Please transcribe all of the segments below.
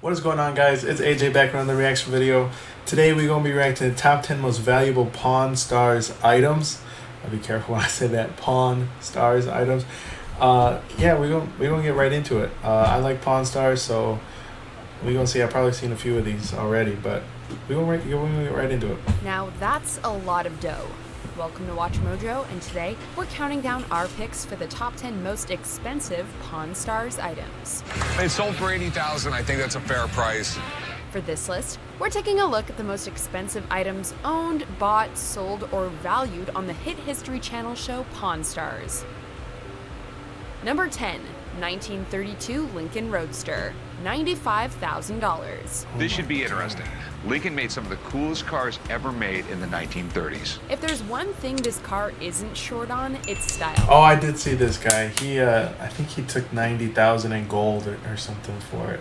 What is going on, guys? It's AJ back with another reaction video. Today we're going to be reacting to the top 10 most valuable Pawn Stars items. I'll be careful when I say that, Pawn Stars items. Yeah, we're gonna get right into it. I like Pawn Stars, so we're going to see. I've probably seen a few of these already, but we're going to get right into it. Now that's a lot of dough. Welcome to Watch Mojo, and today we're counting down our picks for the top 10 most expensive Pawn Stars items. It sold for $80,000. I think that's a fair price. For this list, we're taking a look at the most expensive items owned, bought, sold, or valued on the hit History Channel show Pawn Stars. Number 10, 1932 Lincoln Roadster, $95,000. This should be interesting. Lincoln made some of the coolest cars ever made in the 1930s. If there's one thing this car isn't short on, it's style. Oh, I did see this guy. He, I think he took $90,000 in gold or something for it.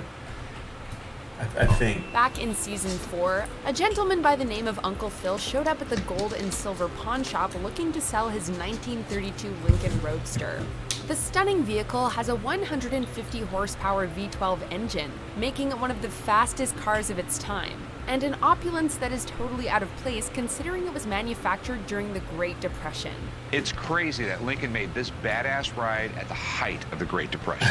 I think. Back in season 4, a gentleman by the name of Uncle Phil showed up at the gold and silver pawn shop looking to sell his 1932 Lincoln Roadster. The stunning vehicle has a 150 horsepower V12 engine, making it one of the fastest cars of its time, and an opulence that is totally out of place considering it was manufactured during the Great Depression. It's crazy that Lincoln made this badass ride at the height of the Great Depression.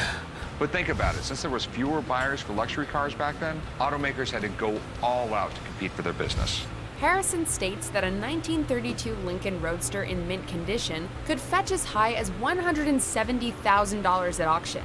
But think about it, since there was fewer buyers for luxury cars back then, automakers had to go all out to compete for their business. Harrison states that a 1932 Lincoln Roadster in mint condition could fetch as high as $170,000 at auction.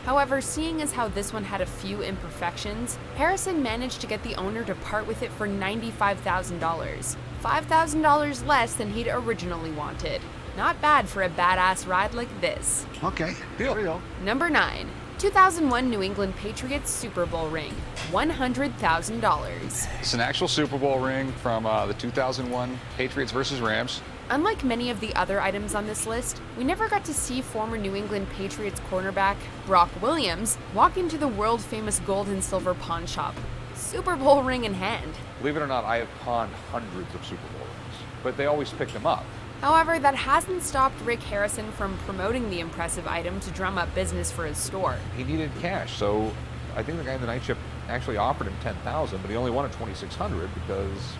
However, seeing as how this one had a few imperfections, Harrison managed to get the owner to part with it for $95,000, $5,000 less than he'd originally wanted. Not bad for a badass ride like this. Okay, deal. Number 9. 2001 New England Patriots Super Bowl ring, $100,000. It's an actual Super Bowl ring from the 2001 Patriots versus Rams. Unlike many of the other items on this list, we never got to see former New England Patriots cornerback Brock Williams walk into the world-famous gold and silver pawn shop, Super Bowl ring in hand. Believe it or not, I have pawned hundreds of Super Bowl rings, but they always pick them up. However, that hasn't stopped Rick Harrison from promoting the impressive item to drum up business for his store. He needed cash, so I think the guy in the night shift actually offered him $10,000, but he only wanted $2,600 because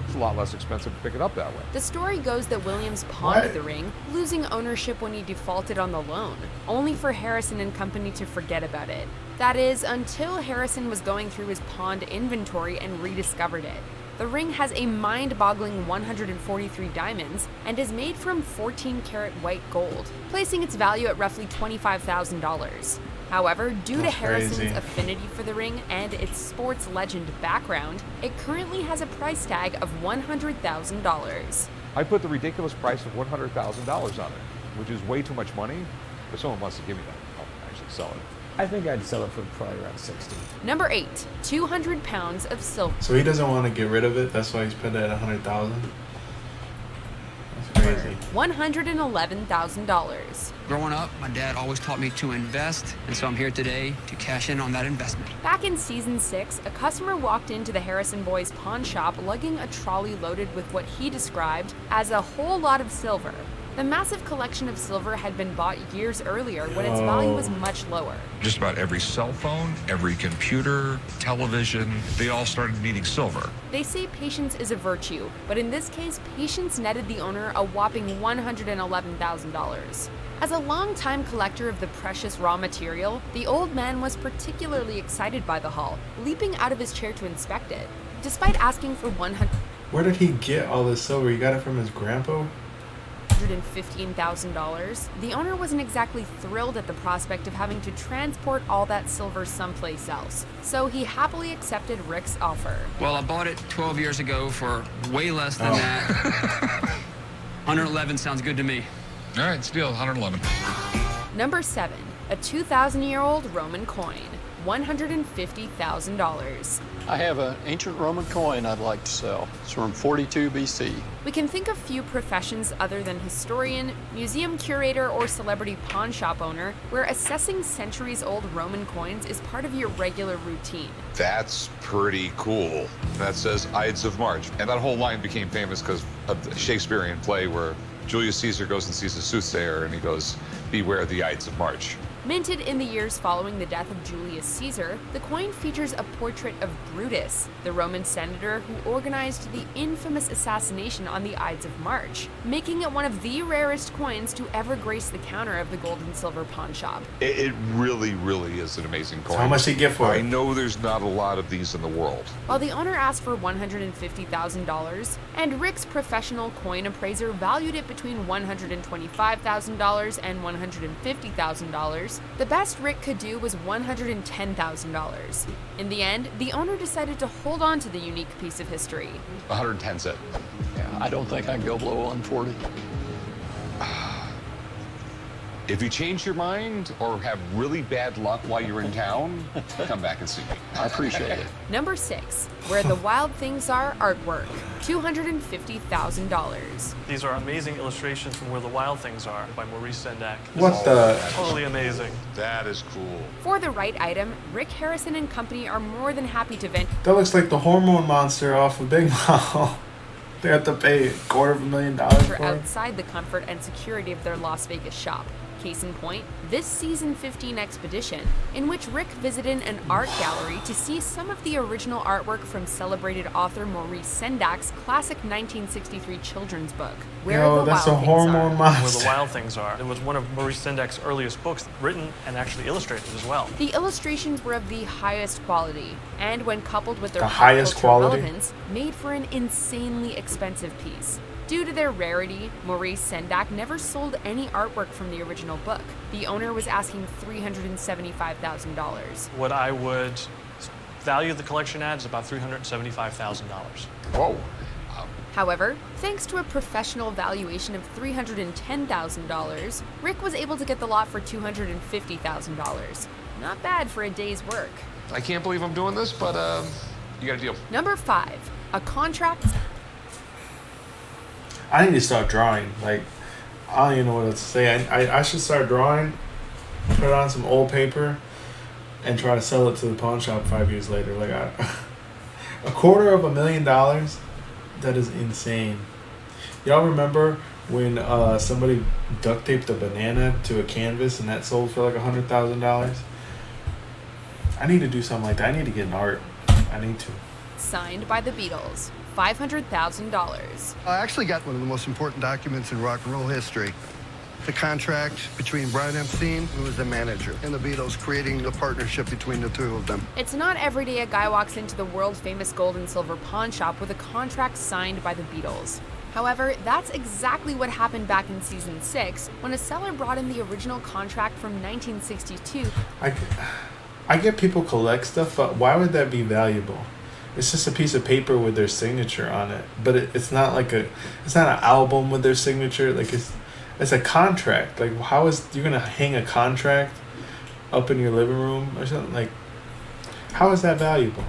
it's a lot less expensive to pick it up that way. The story goes that Williams pawned the ring, losing ownership when he defaulted on the loan, only for Harrison and company to forget about it. That is, until Harrison was going through his pawned inventory and rediscovered it. The ring has a mind-boggling 143 diamonds and is made from 14-karat white gold, placing its value at roughly $25,000. However, due to Harrison's affinity for the ring and its sports legend background, it currently has a price tag of $100,000. I put the ridiculous price of $100,000 on it, which is way too much money, but someone wants to give me that. I'll actually sell it. I think I'd sell it for probably around 60. Number 8, 200 pounds of silver. So he doesn't want to get rid of it. That's why he's put it at $100,000. That's crazy. $111,000. Growing up, my dad always taught me to invest, and so I'm here today to cash in on that investment. Back in season 6, a customer walked into the Harrison boys pawn shop lugging a trolley loaded with what he described as a whole lot of silver. The massive collection of silver had been bought years earlier when its value was much lower. Just about every cell phone, every computer, television, they all started needing silver. They say patience is a virtue, but in this case, patience netted the owner a whopping $111,000. As a longtime collector of the precious raw material, the old man was particularly excited by the haul, leaping out of his chair to inspect it. Despite asking for Where did he get all this silver? He got it from his grandpa? $115,000, the owner wasn't exactly thrilled at the prospect of having to transport all that silver someplace else, so he happily accepted Rick's offer. Well, I bought it 12 years ago for way less than that. 111 sounds good to me. All right, deal, 111. Number 7, a 2,000-year-old Roman coin, $150,000. I have an ancient Roman coin I'd like to sell. It's from 42 BC. We can think of few professions other than historian, museum curator, or celebrity pawn shop owner where assessing centuries-old Roman coins is part of your regular routine. That's pretty cool. That says Ides of March. And that whole line became famous because of the Shakespearean play where Julius Caesar goes and sees a soothsayer and he goes, "Beware the Ides of March." Minted in the years following the death of Julius Caesar, the coin features a portrait of Brutus, the Roman senator who organized the infamous assassination on the Ides of March, making it one of the rarest coins to ever grace the counter of the gold and silver pawn shop. It really, really is an amazing coin. How much did he get for I it? know there's not a lot of these in the world. While the owner asked for $150,000, and Rick's professional coin appraiser valued it between $125,000 and $150,000, the best Rick could do was $110,000. In the end, the owner decided to hold on to the unique piece of history. 110 cent. Yeah, I don't think I can go below 140. If you change your mind or have really bad luck while you're in town, come back and see me. I appreciate it. Number 6, Where the Wild Things Are artwork, $250,000. These are amazing illustrations from Where the Wild Things Are by Maurice Sendak. What the? Totally amazing. That is cool. For the right item, Rick Harrison and company are more than happy to vent That looks like the hormone monster off of Big Mouth. They have to pay $250,000 for it. outside the comfort and security of their Las Vegas shop. Case in point, this season 15 expedition, in which Rick visited an art gallery to see some of the original artwork from celebrated author Maurice Sendak's classic 1963 children's book, Where Yo, the that's Wild a Things hormone Are. monster. Where the Wild Things Are. It was one of Maurice Sendak's earliest books, written and actually illustrated as well. The illustrations were of the highest quality, and when coupled with their The pop highest culture quality? relevance, made for an insanely expensive piece. Due to their rarity, Maurice Sendak never sold any artwork from the original book. The owner was asking $375,000. What I would value the collection at is about $375,000. Whoa. However, thanks to a professional valuation of $310,000, Rick was able to get the lot for $250,000. Not bad for a day's work. I can't believe I'm doing this, but you got a deal. Number 5, a contract. I need to start drawing. Like, I don't even know what else to say. I should start drawing, put it on some old paper, and try to sell it to the pawn shop 5 years later. Like, $250,000? That is insane. Y'all remember when somebody duct taped a banana to a canvas and that sold for like $100,000? I need to do something like that. I need to get an art. I need to. Signed by the Beatles, $500,000. I actually got one of the most important documents in rock and roll history. The contract between Brian Epstein, who was the manager, and the Beatles, creating the partnership between the two of them. It's not every day a guy walks into the world-famous gold and silver pawn shop with a contract signed by the Beatles. However, that's exactly what happened back in season 6, when a seller brought in the original contract from 1962. I get people collect stuff, but why would that be valuable? It's just a piece of paper with their signature on it, but it's not like it's not an album with their signature. Like it's a contract. Like how is you gonna hang a contract up in your living room or something? Like how is that valuable?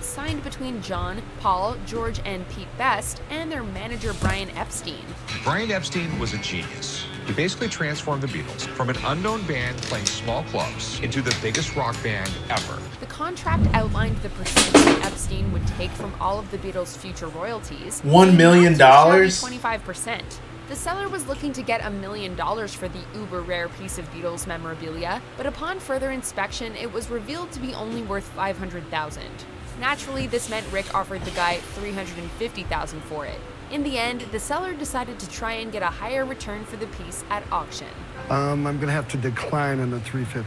Signed between John, Paul, George, and Pete Best, and their manager Brian Epstein. Brian Epstein was a genius. He basically transformed the Beatles from an unknown band playing small clubs into the biggest rock band ever. The contract outlined the percentage Epstein would take from all of the Beatles' future royalties. $1 million? 25%. The seller was looking to get $1 million for the uber-rare piece of Beatles memorabilia, but upon further inspection, it was revealed to be only worth $500,000. Naturally, this meant Rick offered the guy $350,000 for it. In the end, the seller decided to try and get a higher return for the piece at auction. I'm gonna have to decline on the $350,000.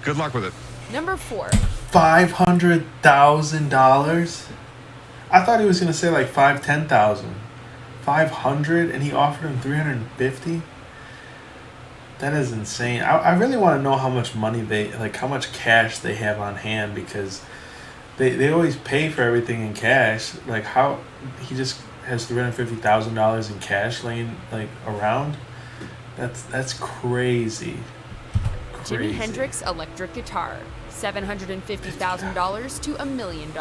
Good luck with it. Number 4. $500,000? I thought he was gonna say like $10,000. 500, and he offered him 350. That is insane. I really want to know how much money how much cash they have on hand, because they always pay for everything in cash. Like how he just has $350,000 in cash laying like around. That's crazy. Jimi Hendrix electric guitar, $750,000 to $1 million.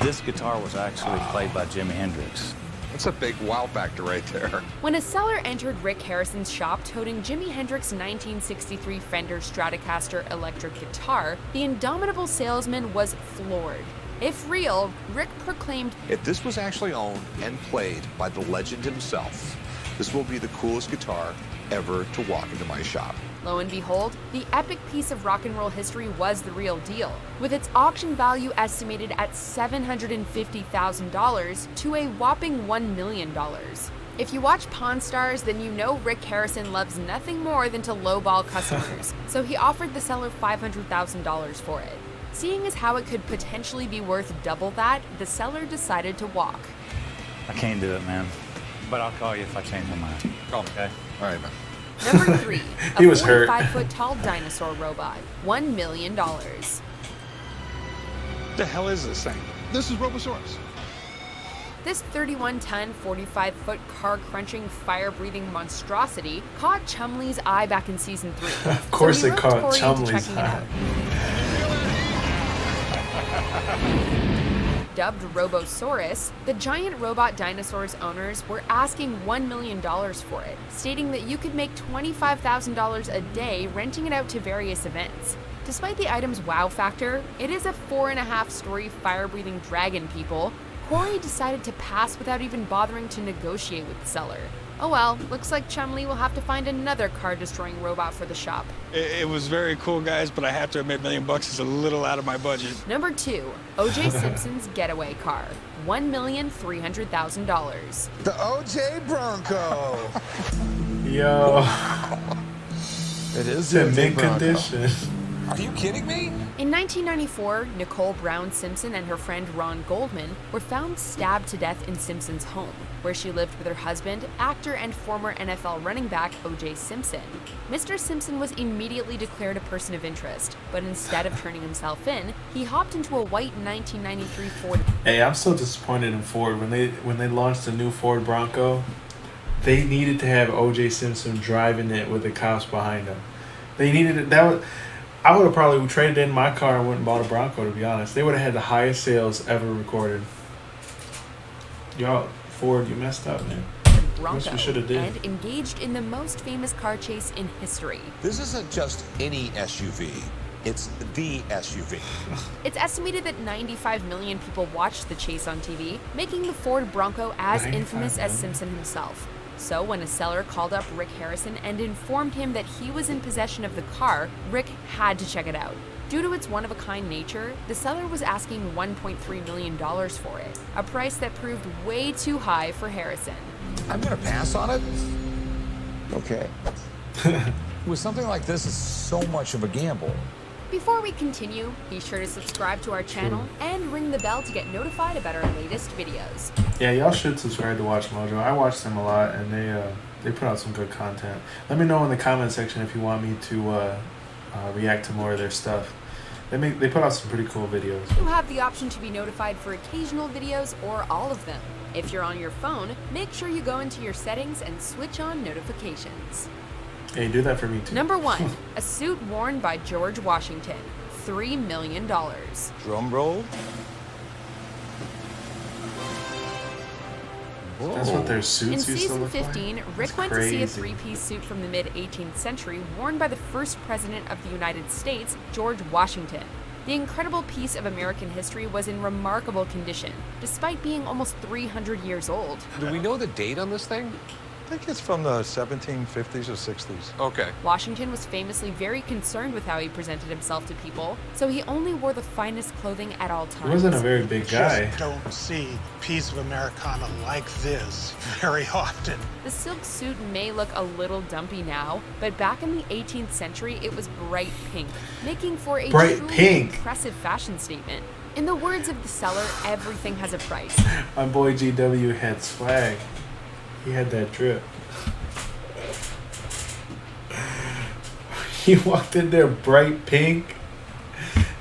This guitar was actually played by Jimi Hendrix. That's a big wow factor right there. When a seller entered Rick Harrison's shop toting Jimi Hendrix's 1963 Fender Stratocaster electric guitar, the indomitable salesman was floored. If real, Rick proclaimed, If this was actually owned and played by the legend himself, this will be the coolest guitar ever to walk into my shop. Lo and behold, the epic piece of rock and roll history was the real deal, with its auction value estimated at $750,000 to a whopping $1 million. If you watch Pawn Stars, then you know Rick Harrison loves nothing more than to lowball customers, so he offered the seller $500,000 for it. Seeing as how it could potentially be worth double that, the seller decided to walk. I can't do it, man. But I'll call you if I change my mind. Call me. Okay? All right, man. Number 3, He a was hurt. 45-foot-tall dinosaur robot, $1 million. The hell is this thing? This is Robosaurus. This 31-ton, 45-foot car-crunching, fire-breathing monstrosity caught Chumley's eye back in season 3. Of course so he it roped caught Corey into Chumley's checking it eye. out. Dubbed Robosaurus, the giant robot dinosaur's owners were asking $1 million for it, stating that you could make $25,000 a day renting it out to various events. Despite the item's wow factor, it is a 4.5-story fire-breathing dragon, people. Corey decided to pass without even bothering to negotiate with the seller. Oh well, looks like Chumley will have to find another car-destroying robot for the shop. It was very cool, guys, but I have to admit, $1 million is a little out of my budget. Number 2, O.J. Simpson's Getaway Car, $1,300,000. The OJ Bronco. Yo, It is it's in the mint Bronco. condition. Are you kidding me? In 1994, Nicole Brown Simpson and her friend Ron Goldman were found stabbed to death in Simpson's home, where she lived with her husband, actor and former NFL running back O.J. Simpson. Mr. Simpson was immediately declared a person of interest, but instead of turning himself in, he hopped into a white 1993 Ford. Hey, I'm still disappointed in Ford when they launched the new Ford Bronco. They needed to have O.J. Simpson driving it with the cops behind him. They needed it. I would have probably traded in my car and went and bought a Bronco, to be honest. They would have had the highest sales ever recorded. Y'all, Ford, you messed up, man. Bronco, we should have did. and engaged in the most famous car chase in history. This isn't just any SUV. It's the SUV. It's estimated that 95 million people watched the chase on TV, making the Ford Bronco as 95 infamous as million? Simpson himself. So when a seller called up Rick Harrison and informed him that he was in possession of the car, Rick had to check it out. Due to its one-of-a-kind nature, the seller was asking $1.3 million for it, a price that proved way too high for Harrison. I'm gonna pass on it. Okay. With something like this, it's so much of a gamble. Before we continue, be sure to subscribe to our channel and ring the bell to get notified about our latest videos. Yeah, y'all should subscribe to Watch Mojo. I watch them a lot, and they put out some good content. Let me know in the comment section if you want me to react to more of their stuff. They put out some pretty cool videos. You have the option to be notified for occasional videos or all of them. If you're on your phone, make sure you go into your settings and switch on notifications. Hey, do that for me too. Number 1, a suit worn by George Washington, $3 million. Drum roll. That's what their suits In used to season look 15, like? Rick That's went to see a crazy. three-piece suit from the mid-18th century worn by the first president of the United States, George Washington. The incredible piece of American history was in remarkable condition, despite being almost 300 years old. Do we know the date on this thing? I think it's from the 1750s or 60s. Okay. Washington was famously very concerned with how he presented himself to people, so he only wore the finest clothing at all times. He wasn't a very big guy. Just don't see a piece of Americana like this very often. The silk suit may look a little dumpy now, but back in the 18th century, it was bright pink, making for a Bright truly pink. impressive fashion statement. In the words of the seller, everything has a price. My boy GW had swag. He had that drip. He walked in there bright pink.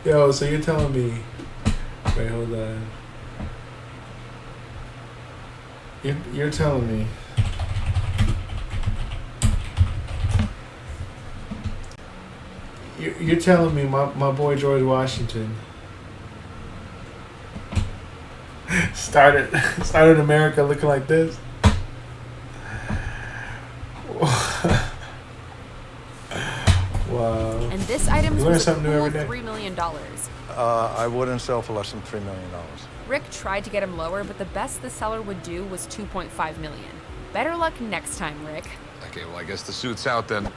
Yo, so you're telling me... Wait, hold on. You're telling me... You're telling me my boy George Washington started America looking like this? Wow. And this item You learn was a something new cool every day. $3 million. I wouldn't sell for less than $3 million. Rick tried to get him lower, but the best the seller would do was $2.5 million. Better luck next time, Rick. Okay, well, I guess the suit's out then.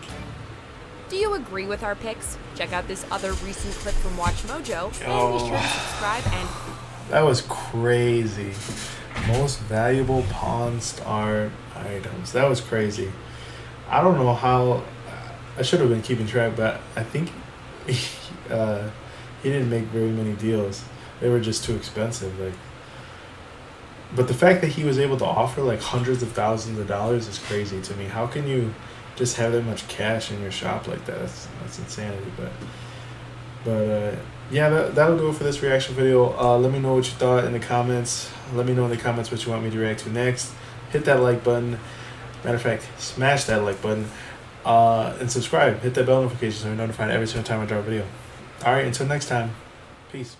Do you agree with our picks? Check out this other recent clip from Watch Mojo, and be sure to subscribe and... That was crazy. Most valuable Pawn Star items. That was crazy. I don't know how... I should have been keeping track, but I think he didn't make very many deals. They were just too expensive. Like, but the fact that he was able to offer like hundreds of thousands of dollars is crazy to me. How can you just have that much cash in your shop like that? That's insanity. But yeah, that'll do it for this reaction video. Let me know what you thought in the comments. Let me know in the comments what you want me to react to next. Hit that like button. Matter of fact, smash that like button. And subscribe. Hit that bell notification so you're notified every single time I drop a video. Alright, until next time. Peace.